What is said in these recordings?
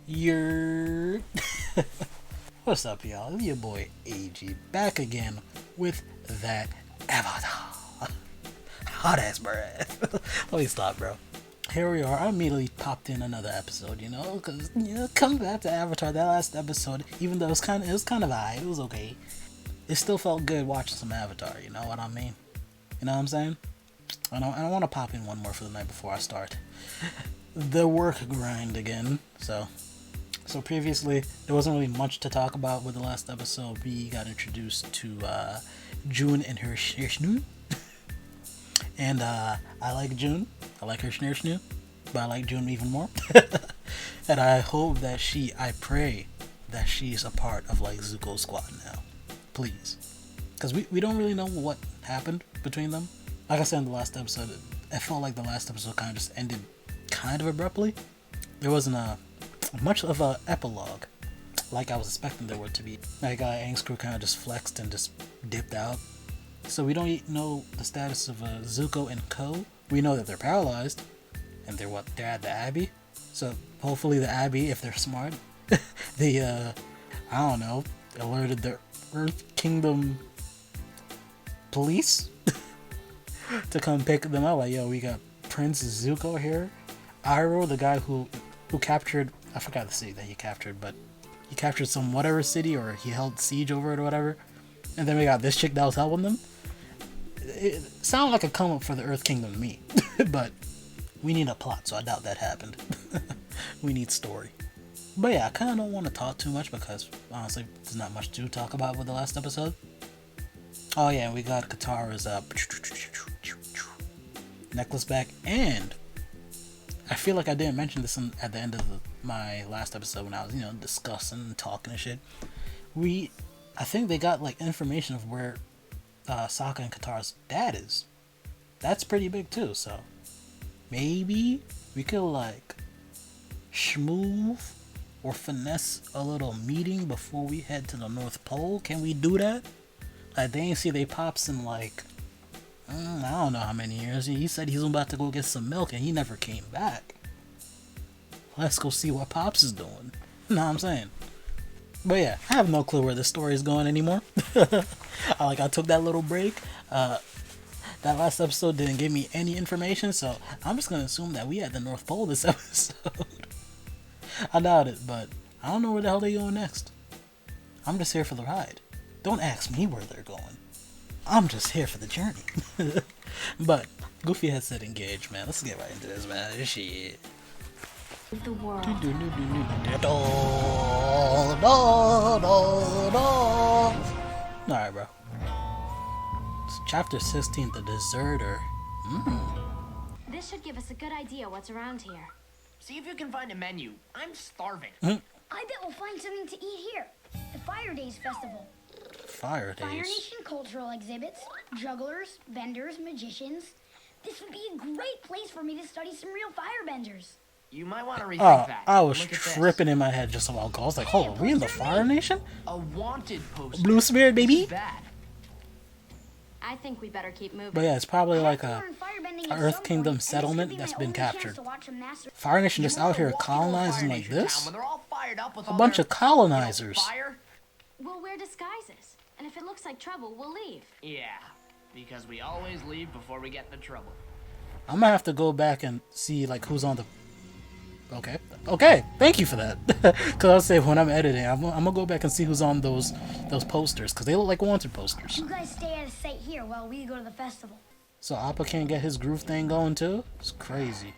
You're What's up, y'all? It's your boy Aege back again with that avatar. Hot ass breath. Let me stop, bro. Here we are. I immediately popped in another episode, because coming back to Avatar. That last episode, even though it was kind of alright, it was okay. It still felt good watching some Avatar. You know what I mean? You know what I'm saying? I don't want to pop in one more for the night before I start the work grind again. So previously, there wasn't really much to talk about with the last episode. We got introduced to June and her Schnee. And I like June. I like her Schnee, but I like June even more. And I pray that she's a part of like Zuko's squad now. Please. Because we don't really know what happened between them. Like I said in the last episode, it felt like the last episode kind of just ended kind of abruptly. There wasn't much of a epilogue like I was expecting there were to be. Like Aang's crew kind of just flexed and just dipped out. So we don't know the status of Zuko and Ko. We know that they're paralyzed, and they're at the Abbey. So hopefully the Abbey, if they're smart, they alerted the Earth Kingdom police to come pick them up. Like, yo, we got Prince Zuko here. Iroh, the guy who captured, I forgot the city that he captured, but he captured some whatever city, or he held siege over it or whatever. And then we got this chick that was helping them. It sounded like a come up for the Earth Kingdom to me. But we need a plot, so I doubt that happened. We need story. But yeah, I kind of don't want to talk too much because honestly, there's not much to talk about with the last episode. Oh yeah, we got Katara's necklace back, and I feel like I didn't mention this at the end of my last episode when I was, discussing and talking and shit. I think they got like information of where Sokka and Katara's dad is. That's pretty big too, so maybe we could like schmoove or finesse a little meeting before we head to the North Pole. Can we do that? Like, they ain't see they pops in like I don't know how many years. He said he's about to go get some milk and he never came back. Let's go see what Pops is doing. You know what I'm saying? But yeah, I have no clue where this story is going anymore. I took that little break. That last episode didn't give me any information, so I'm just gonna assume that we at the North Pole this episode. I doubt it, but I don't know where the hell they're going next. I'm just here for the ride. Don't ask me where they're going. I'm just here for the journey. But Goofy has said engage, man. Let's get right into this, man. Shit. The world. Alright, bro. It's chapter 16, The Deserter. This should give us a good idea what's around here. See if you can find a menu. I'm starving. I bet we'll find something to eat here. The Fire Days Festival. Fire Fire Days. Nation cultural exhibits, jugglers, benders, magicians. This would be a great place for me to study some real firebenders. You might want to rethink Oh, that. I was Look at tripping in my head just a while ago. I was like, hold on, we in the Fire Nation? this. A wanted poster. Blue Spirit, baby? This is bad. I think we better keep moving. But yeah, it's probably like I a have to learn firebending at Earth some Kingdom point, and this could settlement be that's my been only chance captured. to watch a master- Fire Nation just out here Walking on colonizing Fire like Nation this. Town when they're all fired up with A all bunch their, of colonizers. fire? We'll wear disguises, and if it looks like trouble, we'll leave. Yeah, because we always leave before we get into trouble. I'm gonna have to go back and see like who's on the. Okay. Thank you for that. Cause I'll say when I'm editing, I'm gonna go back and see who's on those posters, cause they look like wanted posters. You guys stay out of sight here while we go to the festival. So Appa can't get his groove thing going too. It's crazy.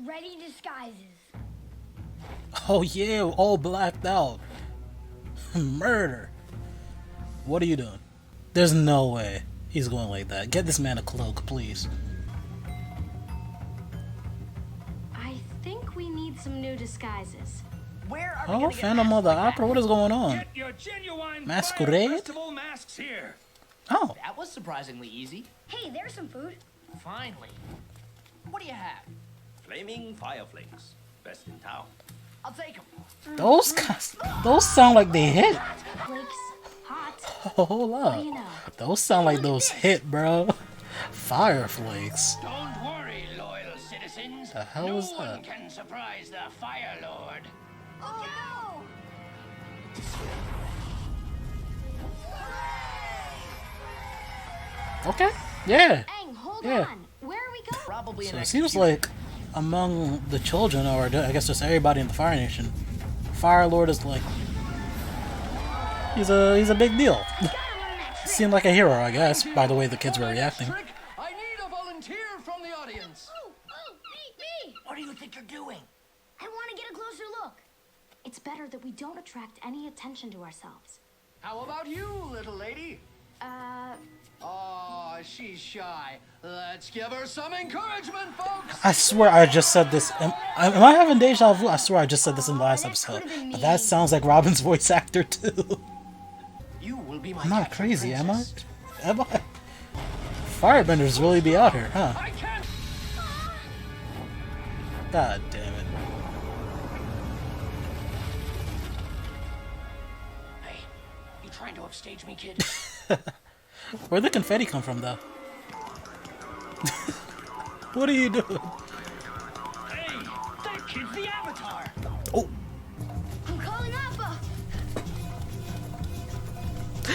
Ready disguises. Oh yeah, all blacked out. Murder. What are you doing? There's no way he's going like that. Get this man a cloak, please. I think we need some new disguises. Where are we Oh, gonna get Phantom masks of the like that? Opera. What is going on? Get your genuine Masquerade? Fire Festival masks here. Oh, That was surprisingly easy. Hey, there's some food. Finally. What do you have? Flaming fire flakes. Best in town. I'll take them. those sound like they hit. Flakes, hot. Hold What up. do you know? Those sound like those hit, bro. Fire flakes. Don't worry, loyal citizens. The hell No was one that? can surprise the Fire Lord. Oh Okay. Yeah. Aang, hold Yeah. on. Where are we going? Probably So an it seems execution. like among the children, or I guess just everybody in the Fire Nation, Fire Lord is like he's a big deal. Seemed like a hero, I guess, by the way the kids were reacting. I need a volunteer from the audience. Oh, me! What do you think you're doing? I want to get a closer look. It's better that we don't attract any attention to ourselves. How about you, little lady? Oh, she's shy. Let's give her some encouragement, folks. I swear I just said this. Am I having deja vu? I swear I just said this in the last episode. But that sounds like Robin's voice actor too. You will be my I'm not captured crazy, am I? princess. Am I? Firebenders really be out here, huh? I can't. God damn it. Hey, you trying to upstage me, kid? Where'd the confetti come from, though? What are you doing? Hey, that kid's the Avatar. Oh, I'm calling Appa.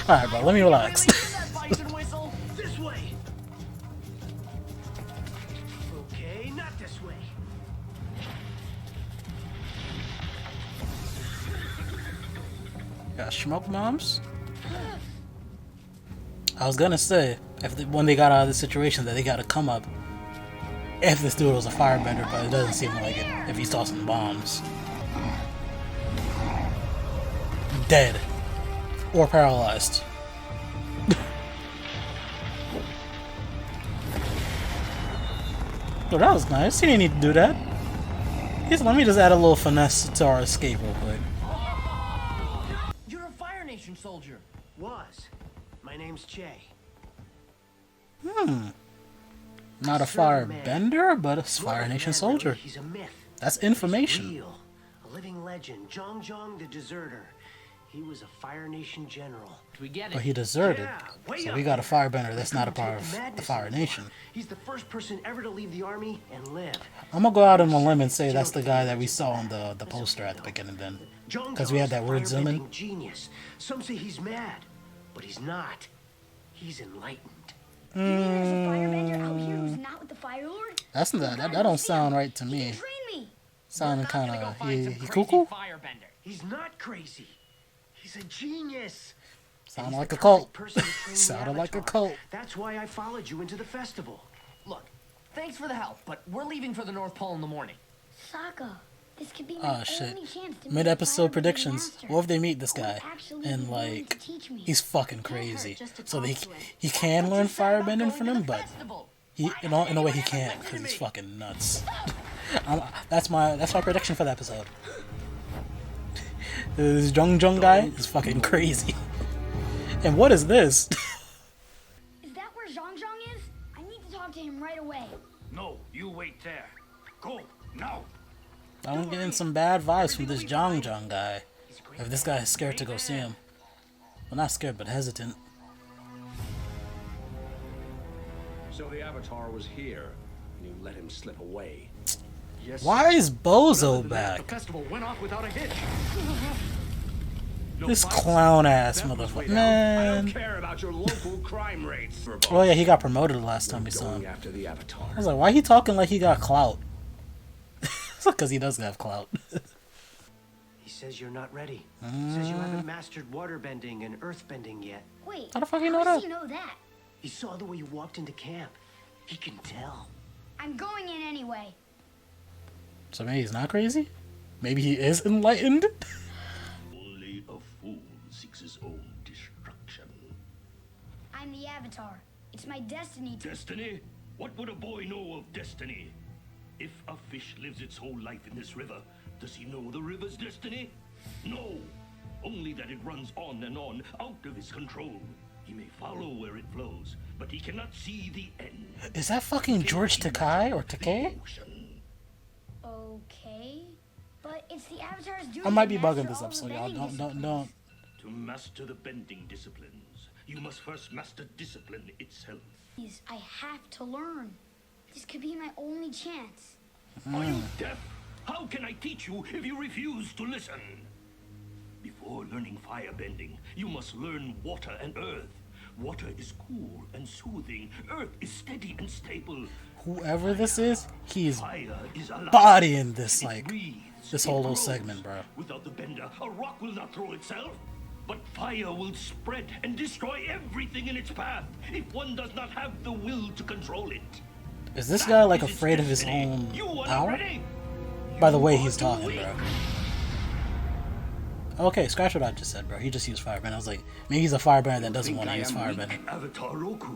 alright, bro, let me relax. That bison whistle? This way. Okay, not this way. Got smoke bombs? I was gonna say, when they got out of the situation, that they gotta come up if this dude was a firebender, but it doesn't seem like it if he's tossing bombs. Dead. Or paralyzed. Oh, that was nice. He didn't need to do that. Let me just add a little finesse to our escape real quick. You're a Fire Nation soldier. Was. My name's Che. Not a firebender, but a Fire Nation soldier. He's a myth. That's information. Real. A living legend. Jeong Jeong the deserter. He was a Fire Nation general. We get it. But he deserted. Yeah, way So up we got a there. firebender that's not a Couldn't part take of the madness Fire anymore. Nation. He's the first person ever to leave the army and live. I'm gonna go out on a limb and say that's the guy that we saw on the poster at the beginning then. Jeong 'Cause we had that Jeong's word zoom in. firebending Genius. Some say he's mad, but he's not. He's enlightened. You mean there's a firebender out here who's not with the Fire Lord? That's not, that don't sound right to He me. can train me. Sounding Not gonna kind go of find some he crazy cuckoo. Firebender. He's not crazy. He's a genius. Sounded He's like the a cult. perfect person to train the Sounded like a Avatar. cult. That's why I followed you into the festival. Look, thanks for the help, but we're leaving for the North Pole in the morning. Sokka, this could be my Oh shit. only chance to meet a Mid-episode firebender predictions. master. What if they meet this Who would guy actually be and willing to like teach me. he's fucking Can't hurt crazy, just to so talk he to him. he can learn You said about firebending going from to him, the but festival. he in a way he can't because he's fucking nuts. That's my prediction for the episode. This Jeong Jeong guy is fucking crazy. And what is this? Is that where Jeong Jeong is? I need to talk to him right away. No, you wait there. Go, now. I'm getting some bad vibes from this Jeong Jeong guy. If this guy is scared to go see him. Well, not scared, but hesitant. So the Avatar was here, and you let him slip away. Yes. Why is Bozo The back? festival went off without a hitch. This clown ass That was way motherfucker. down. I don't Man. care about your local crime rates. Oh yeah, he got promoted the last time we saw Going him. after the Avatar. I was like, why he talking like he got clout? It's because he does have clout. He says you're not ready. He says you haven't mastered waterbending and earthbending yet. Wait, How the fuck you know does that? he know that? He saw the way you walked into camp. He can tell. I'm going in anyway. So maybe he's not crazy? Maybe he is enlightened? Only a fool seeks his own destruction. I'm the Avatar. It's my destiny to... Destiny? What would a boy know of destiny? If a fish lives its whole life in this river, does he know the river's destiny? No. Only that it runs on and on, out of his control. He may follow where it flows, but he cannot see the end. Is that fucking George Takai or Takei? Ocean. Okay. But it's the Avatar's duty I might to be master bugging this all up, the so y'all bending don't. To master the bending disciplines, you must first master discipline itself. disciplines. I have to learn. This could be my only chance. Are you deaf? How can I teach you if you refuse to listen? Before learning firebending, you must learn water and earth. Water is cool and soothing. Earth is steady and stable. Whoever this is, he's Fire is alive. bodying this, It like, breathes, this it whole little grows. segment, bro. Without the bender, a rock will not throw itself. But fire will spread and destroy everything in its path if one does not have the will to control it. Is this That guy, like, is its afraid of his destiny. own You are not power? ready. By the You way are he's too talking, weak. bro. Okay, scratch what I just said, bro. He just used firebend. I was like, maybe he's a firebender that doesn't Think want to I use am firebending. weak, Avatar Roku.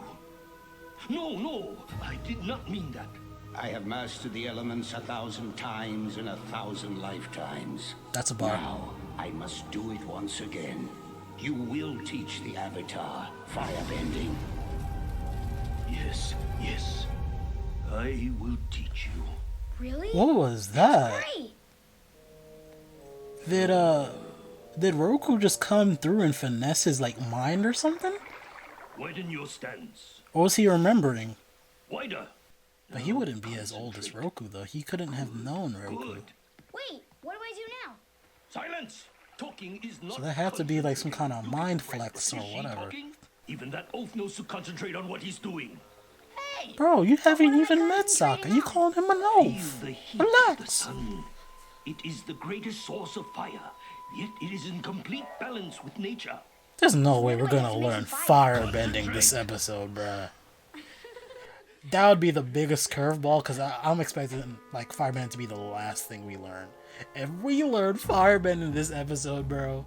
No, I did not mean that. I have mastered the elements 1,000 times in 1,000 lifetimes. That's a bar. Now, I must do it once again. You will teach the Avatar firebending. Yes. I will teach you. Really? What was that? Great. Did Roku just come through and finesse his, like, mind or something? Widen your stance. Or was he remembering? Wider. But he wouldn't be as old as Roku, though. He couldn't have known Roku. Good. Wait, what do I do now? Silence. Talking is not. So that had to be like some kind of You mind can friend. flex or Is she whatever. talking? Even that oaf knows to concentrate on what he's doing. Hey! Bro, you haven't What am I even met Sokka. concentrating You on? calling him an Feel oaf. the heat of the Relax. sun. It is the greatest source of fire, yet it is in complete balance with nature. There's no way we're Why do I gonna have to make learn some fire? firebending this episode, bruh. That would be the biggest curveball, because I'm expecting, like, firebending to be the last thing we learn. If we learn firebending this episode, bro,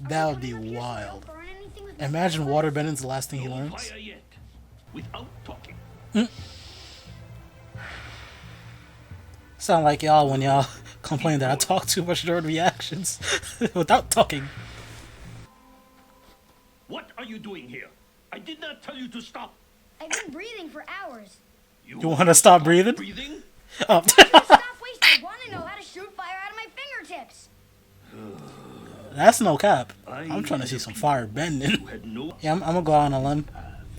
that would be Coming up here so I don't wild. burn anything with my Imagine flashlight? waterbending's the last thing he No learns. fire yet, without talking. Sound like y'all when y'all complain that I talk too much during reactions without talking. What are you doing here? I did not tell you to stop. I've been breathing for hours. You want to stop breathing? Breathing? Oh. Stop wasting. I want to know how to shoot fire out of my fingertips. That's no cap. I'm trying to see some fire bending. You had no. Yeah, I'm gonna go out on a limb.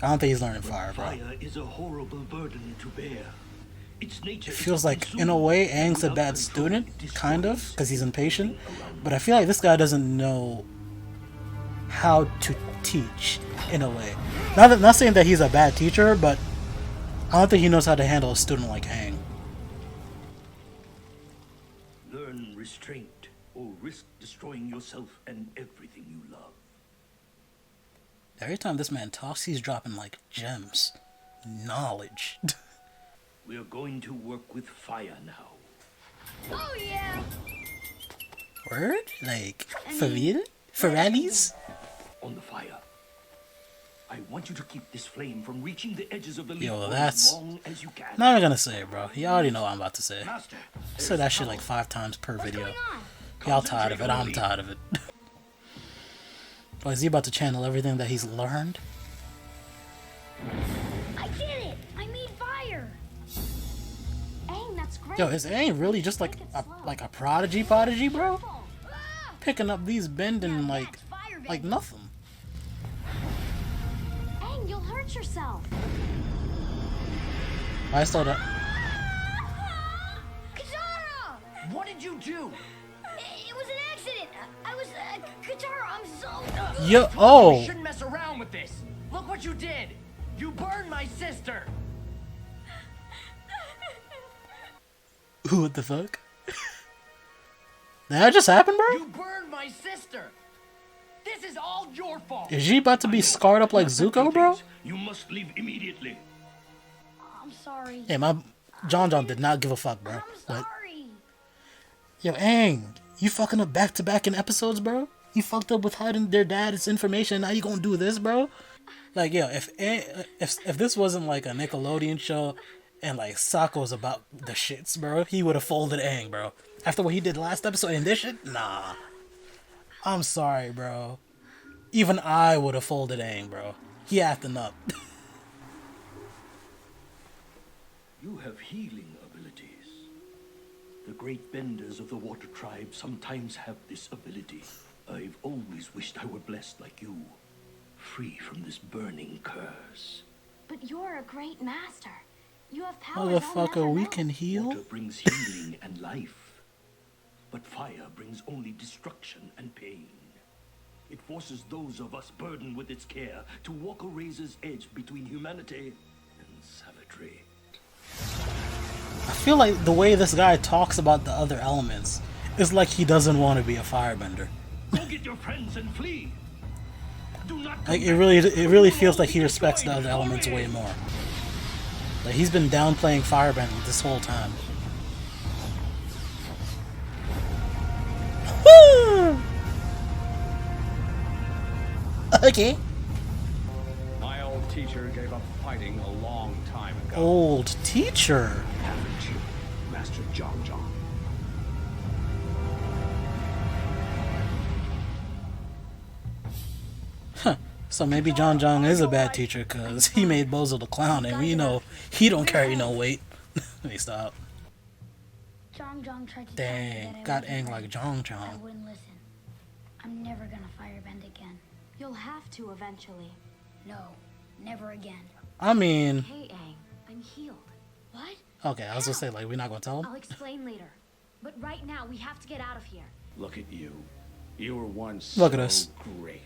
I don't think he's learning fire, bro. Fire is a horrible burden to bear. Its nature It is feels to like, consume, in a way, and Aang's a without bad control, student, it kind of, destroys because he's impatient. everything around But I feel like this guy doesn't know how to teach, in a way. Not saying that he's a bad teacher, but I don't think he knows how to handle a student like Aang. Learn restraint, or risk destroying yourself and everything you love. Every time this man talks, he's dropping, like, gems. Knowledge. We are going to work with fire now. Oh yeah. Word? Like, for real? For rallies? On the fire. I want you to keep this flame from reaching the edges of the leaf Yo, for that's- as long as you can. Not even gonna say it, bro. You already know what I'm about to say. Master, I said that shit like 5 times per What's video. going on? Y'all tired of it. I'm tired of it. But is he about to channel everything that he's learned? I did it. I made fire. Aang, that's great. Yo, is Aang really just like a prodigy, bro? Ah! Picking up these bending Now like that's fire like bending. nothing. Aang, you'll hurt yourself. I started. Katara! What did you do? It was an accident. I was Katara. I'm so. Yo, We oh, shouldn't mess around with this. Look what you did. You burned my sister. what the fuck? Did that just happen, bro? You burned my sister. This is all your fault. Is she about to be scarred up like Zuko, bro? You must leave immediately. I'm sorry. Yeah, my Jeong Jeong did not give a fuck, bro. I'm But sorry. yo, Aang, you fucking up back to back in episodes, bro. You fucked up with hiding their dad's information. Now you gonna do this, bro? Like, yo, if this wasn't like a Nickelodeon show and like Sokka was about the shits, bro, he would have folded Aang, bro. After what he did last episode and this shit, nah. I'm sorry, bro. Even I would have folded Aang, bro. He acting up. You have healing abilities. The great benders of the water tribe sometimes have this ability. I've always wished I were blessed like you, free from this burning curse. But you're a great master. You have powers I'll Motherfucker, never we know. can heal? Water brings healing and life, but fire brings only destruction and pain. It forces those of us burdened with its care to walk a razor's edge between humanity and savagery. I feel like the way this guy talks about the other elements is like he doesn't want to be a firebender. Go get your friends and flee. Do not Like it really feels like he respects the other elements way more. Like he's been downplaying firebending this whole time. Woo! Okay. My old teacher gave up fighting a long time ago. Old teacher. Aege&Chill, Master Jeong Jeong. So maybe Jeong Jeong is a bad teacher because he made Bozo the clown, and we know he don't carry no weight. Let me stop. Jeong Jeong tried to tell me that Dang, I got was ang right. like Jeong I Jeong. wouldn't listen. I'm never gonna firebend again. You'll have to eventually. No, never again. I mean, Hey, Aang, I'm healed. What? okay, I was gonna say like we're not gonna tell him. I'll explain later. But right now, we have to get out of here. Look at you. You were once Look at so us. great.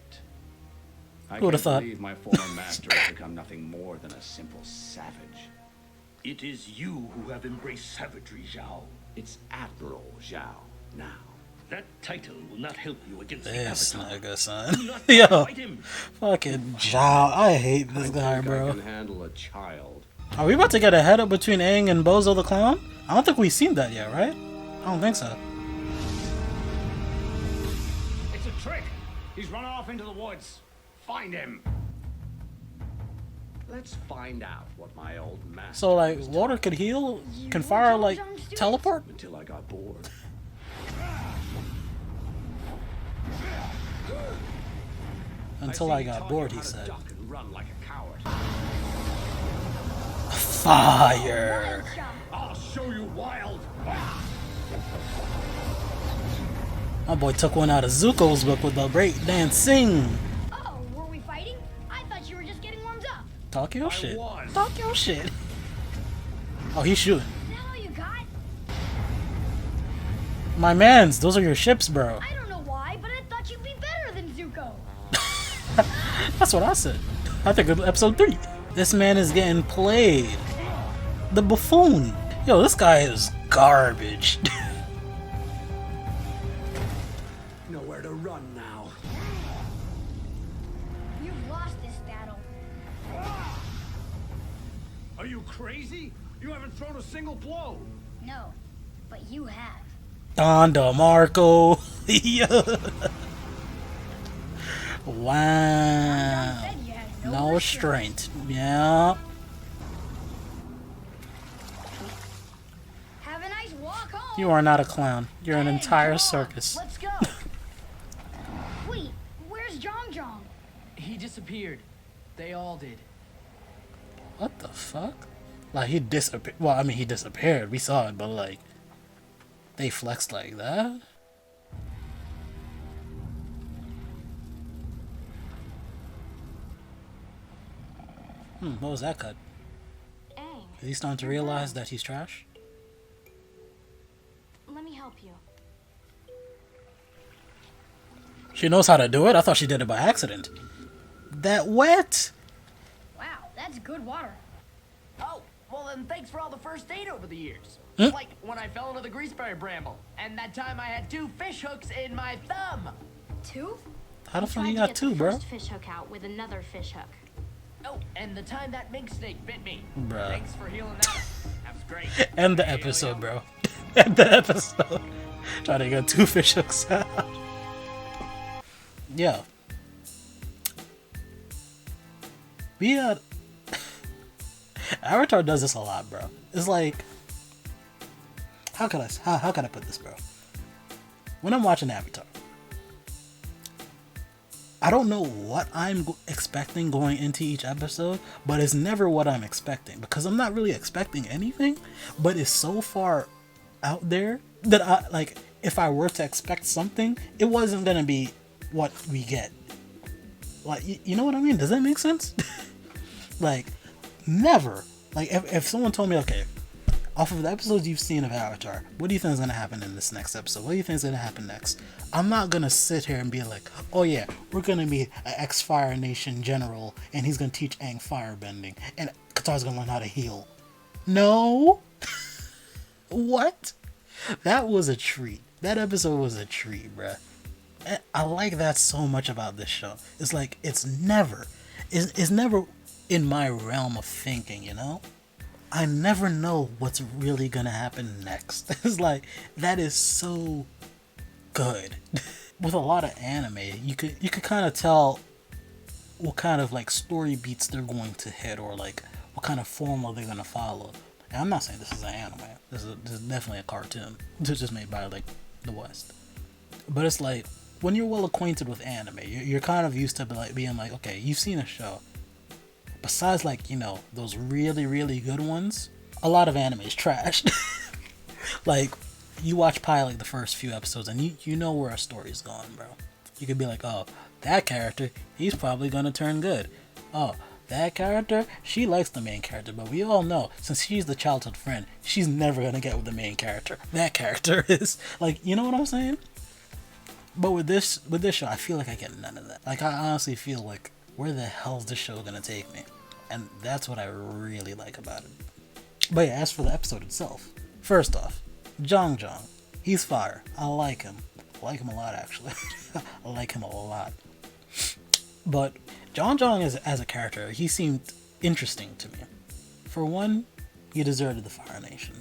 I Who would've can't thought? believe my former master has become nothing more than a simple savage. It is you who have embraced savagery, Zhao. It's Admiral Zhao now. That title will not help you against This the Avatar. nigga, son. Do not Yo, fight him. fucking Zhao. I hate this guy, I bro. can handle a child. Are we about to get a head up between Aang and Bozo the clown? I don't think we've seen that yet, right? I don't think so. It's a trick. He's run off into the woods. Find him. Let's find out what my old master So like, was water could heal? Can fire like teleport? until I got bored. Until I got bored, he said. Duck and run like a coward. Fire! I'll show you wild. My boy took one out of Zuko's book with the break dancing. Oh, were we fighting? I thought you were just getting warmed up. Talk your shit. was. Talk your shit. Oh, he's shooting. Is that all you got? My mans, those are your ships, bro. I don't know why, but I thought you'd be better than Zuko. That's what I said. I think of episode 3. This man is getting played. The buffoon. Yo, this guy is garbage. Nowhere to run now. You've lost this battle. Are you crazy? You haven't thrown a single blow. No, but you have. Don DeMarco. Yeah. Wow. Said you had No strength. Yeah. Have a nice walk home. You are not a clown. You're an Hey, entire come on, circus. Let's go. Wait, where's Jeong Jeong? He disappeared. They all did. What the fuck? Like he disappeared. Well, I mean he disappeared. We saw it, but like they flexed like that. What was that cut? Aang, Is he starting to realize that he's trash? let me help you. She knows how to do it. I thought she did it by accident. That wet. Wow, that's good water. Oh, well then thanks for all the first aid over the years. Hmm? Like when I fell into the greaseberry bramble, and that time I had 2 fish hooks in my thumb. 2? How the fuck Tried you to got get 2, the bro? first fish hook out with another fish hook. Oh, and the time that mink snake bit me. Bruh. Thanks for healing that. That was great. End the episode, bro. End the episode. Trying to get 2 fish hooks out. Yeah. We had Avatar does this a lot, bro. It's like how can I put this, bro? When I'm watching Avatar, I don't know what I'm expecting going into each episode, but it's never what I'm expecting because I'm not really expecting anything, but it's so far out there that I like if I were to expect something, it wasn't gonna be what we get. Like, you know what I mean? Does that make sense? Like, never Like, if someone told me, okay, off of the episodes you've seen of Avatar, what do you think is gonna happen in this next episode? What do you think is gonna happen next? I'm not gonna sit here and be like, oh yeah, we're gonna meet an ex-Fire Nation general, and he's gonna teach Aang firebending, and Katara's gonna learn how to heal. No. What? That was a treat. That episode was a treat, bruh. I like that so much about this show. It's like, it's never in my realm of thinking, you know? I never know what's really gonna happen next. It's like, that is so good. With a lot of anime, you could kind of tell what kind of like story beats they're going to hit, or like what kind of formula they're gonna follow. And I'm not saying this is an anime. This is definitely a cartoon. It's just made by like the West. But it's like, when you're well acquainted with anime, you're kind of used to like being like, okay, you've seen a show. Besides, like, you know, those really, really good ones, a lot of anime is trash. Like, you watch pilot the first few episodes, and you know where a story's going, bro. You could be like, oh, that character, he's probably gonna turn good. Oh, that character, she likes the main character, but we all know, since she's the childhood friend, she's never gonna get with the main character. That character is, like, you know what I'm saying? But with this show, I feel like I get none of that. Like, I honestly feel like, where the hell's this show gonna take me? And that's what I really like about it. But yeah, as for the episode itself, first off, Jeong Jeong, he's fire. I like him. I like him a lot, actually. I like him a lot. But Jeong Jeong as a character, he seemed interesting to me. For one, he deserted the Fire Nation.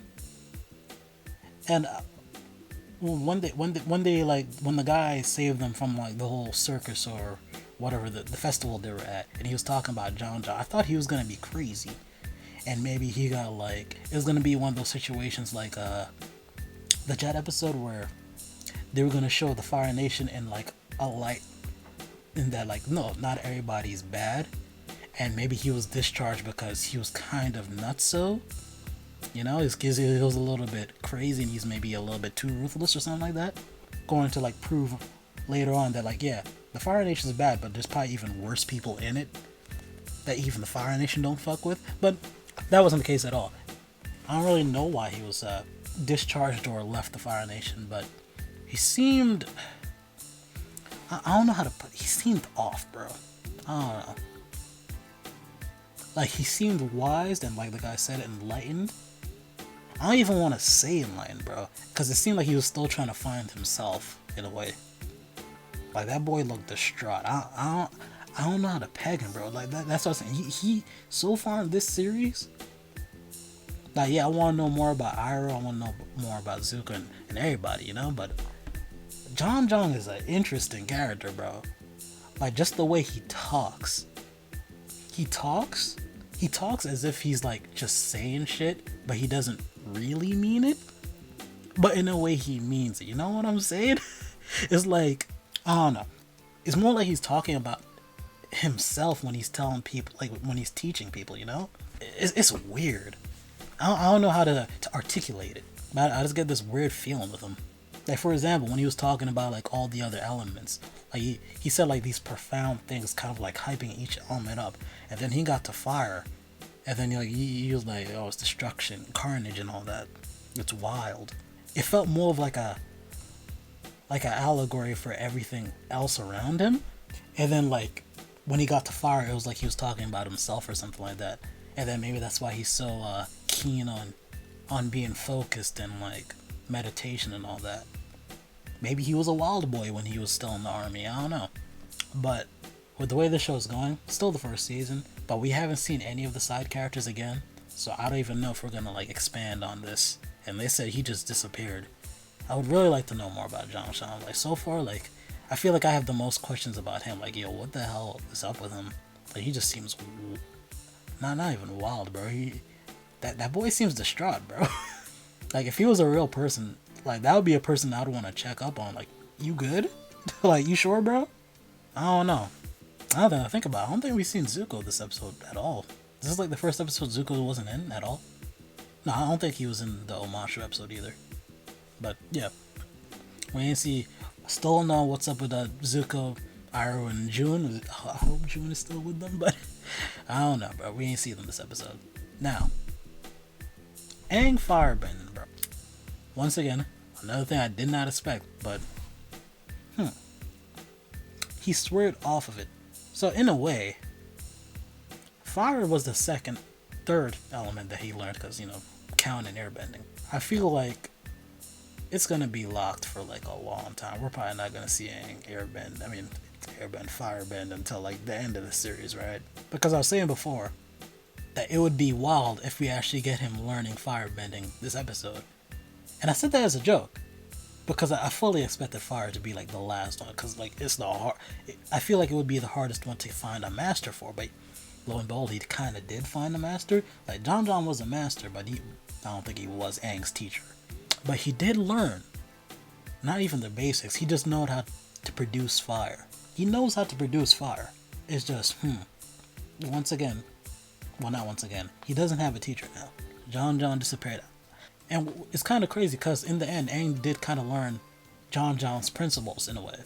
And one day, like, when the guy saved them from like the whole circus or whatever the festival they were at, and he was talking about Jeong Jeong, I thought he was gonna be crazy, and maybe he got like, it was gonna be one of those situations like the Jet episode where they were gonna show the Fire Nation in like a light, in that like, no, not everybody's bad, and maybe he was discharged because he was kind of nutso. You know, he was a little bit crazy, and he's maybe a little bit too ruthless or something like that. Going to like prove later on that like, yeah, the Fire Nation is bad, but there's probably even worse people in it that even the Fire Nation don't fuck with. But that wasn't the case at all. I don't really know why he was discharged or left the Fire Nation, but he seemed, I don't know how to put, he seemed off, bro. I don't know. Like, he seemed wise and, like the guy said, enlightened. I don't even want to say enlightened, bro, because it seemed like he was still trying to find himself in a way. Like, that boy looked distraught. I don't know how to peg him, bro. Like, that's what I'm saying. He so far in this series, like, yeah, I want to know more about Iroh. I want to know more about Zuko and everybody, you know. But Jeong Jeong is an interesting character, bro. Like, just the way he talks. He talks as if he's like just saying shit, but he doesn't really mean it. But in a way, he means it. You know what I'm saying? It's like, I don't know. It's more like he's talking about himself when he's telling people, like when he's teaching people, you know? It's weird. I don't know how to articulate it. But I just get this weird feeling with him. Like, for example, when he was talking about like all the other elements, like he said like these profound things, kind of like hyping each element up, and then he got to fire, and then like he was like, oh, it's destruction, carnage, and all that. It's wild. It felt more of like an allegory for everything else around him, and then like when he got to fire, it was like he was talking about himself or something like that. And then maybe that's why he's so keen on being focused and like meditation and all that. Maybe he was a wild boy when he was still in the army. I don't know. But with the way the show's going, still the first season, but we haven't seen any of the side characters again. So I don't even know if we're gonna like expand on this. And they said he just disappeared. I would really like to know more about Jeong Jeong. Like, so far, like, I feel like I have the most questions about him. Like, yo, what the hell is up with him? Like, he just seems not even wild, bro. That boy seems distraught, bro. Like, if he was a real person, like, that would be a person I'd want to check up on. Like, you good? Like, you sure, bro? I don't know. I don't think about it. I don't think we've seen Zuko this episode at all. This is like the first episode Zuko wasn't in at all. No, I don't think he was in the Omashu episode either. But, yeah. We ain't see... Still don't know what's up with Zuko, Iroh, and June. I hope June is still with them, but... I don't know, bro. We ain't see them this episode. Now, Aang firebending, bro. Once again, another thing I did not expect, but he sweared off of it. So in a way, fire was the third element that he learned, because, you know, counting airbending. I feel like it's gonna be locked for like a long time. We're probably not gonna see Aang firebend until like the end of the series, right? Because I was saying before that it would be wild if we actually get him learning firebending this episode. And I said that as a joke, because I fully expected fire to be like the last one, because like it's the hard. I feel like it would be the hardest one to find a master for, but lo and behold, he kind of did find a master. Like Jeong Jeong was a master, but I don't think he was Aang's teacher. But he did learn, not even the basics. He just knows how to produce fire. He knows how to produce fire. It's just once again, well, not once again. He doesn't have a teacher now. Jeong Jeong disappeared. And it's kind of crazy because in the end, Aang did kind of learn Jeong Jeong's principles in a way.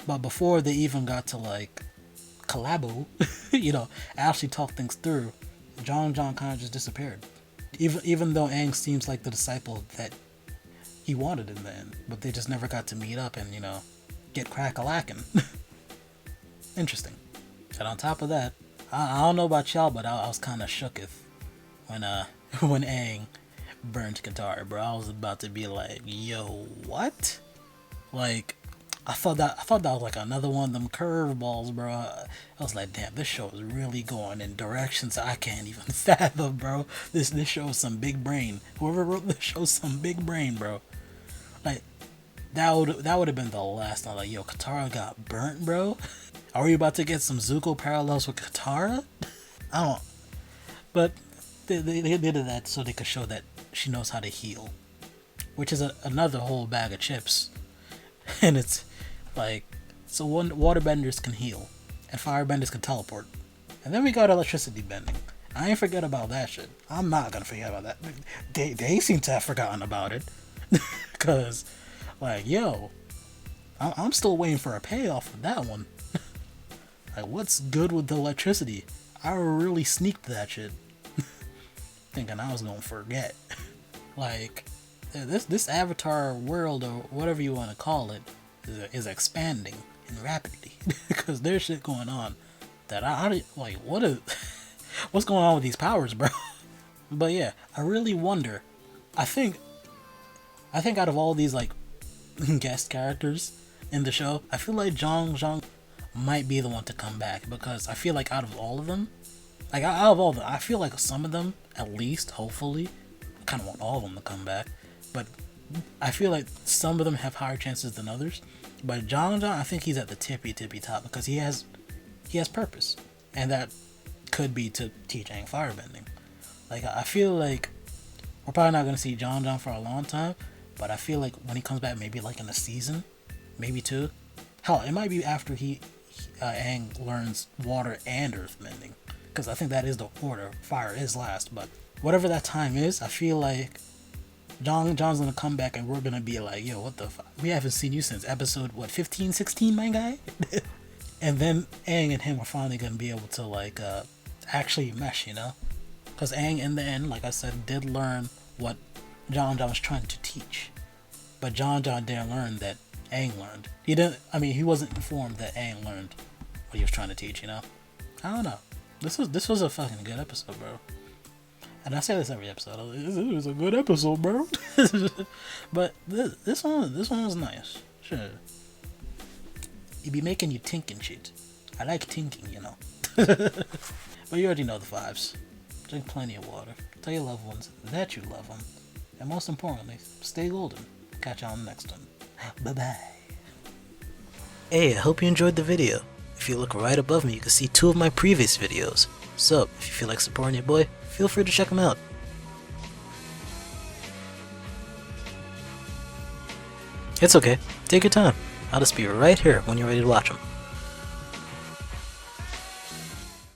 But before they even got to like collabo, you know, actually talk things through, Jeong Jeong kind of just disappeared. Even though Aang seems like the disciple that he wanted in the end, but they just never got to meet up and, you know, get crack-a-lackin'. Interesting. And on top of that, I don't know about y'all, but I was kind of shooketh when Aang burnt Katara, bro. I was about to be like, yo, what? Like, I thought that was like another one of them curveballs, bro. I was like, damn, this show is really going in directions I can't even fathom, bro. This show is some big brain. Whoever wrote this show is some big brain, bro. Like, that would have been the last time. Like, yo, Katara got burnt, bro. Are we about to get some Zuko parallels with Katara? I don't. But they did that so they could show that she knows how to heal, which is another whole bag of chips. And it's like, so waterbenders can heal and firebenders can teleport, and then we got electricity bending. I ain't forget about that shit. I'm not gonna forget about that. They seem to have forgotten about it. Cause like, yo, I'm still waiting for a payoff with that one. Like, what's good with the electricity? I really sneaked that shit. Thinking I was gonna forget. Like, this Avatar world, or whatever you want to call it, is expanding and rapidly. Because there's shit going on that I like. What's going on with these powers, bro? But yeah, I really wonder. I think out of all these like guest characters in the show, I feel like Jeong Jeong might be the one to come back, because I feel like out of all of them, I feel like some of them, at least, hopefully, I kind of want all of them to come back, but I feel like some of them have higher chances than others. But Jeong Jeong, I think he's at the tippy top, because he has purpose, and that could be to teach Aang firebending. Like, I feel like we're probably not gonna see Jeong Jeong for a long time, but I feel like when he comes back, maybe like in a season, maybe two. Hell, it might be after Aang learns water and earth bending, because I think that is the order. Fire is last, but whatever that time is, I feel like Jeong Jeong's gonna come back and we're gonna be like, yo, what the fuck? We haven't seen you since episode, 15, 16, my guy? And then Aang and him are finally gonna be able to like actually mesh, you know? Because Aang, in the end, like I said, did learn what Jeong Jeong was trying to teach, but Jeong Jeong didn't learn that Aang learned. He wasn't informed that Aang learned what he was trying to teach, you know? I don't know. This was a fucking good episode, bro. And I say this every episode. It was a good episode, bro. But this one was nice. Sure. It be making you think and shit. I like thinking, you know. But you already know the vibes. Drink plenty of water. Tell your loved ones that you love them. And most importantly, stay golden. Catch you on the next one. Bye-bye. Hey, I hope you enjoyed the video. If you look right above me, you can see 2 of my previous videos. So, if you feel like supporting your boy, feel free to check them out. It's okay, take your time. I'll just be right here when you're ready to watch them.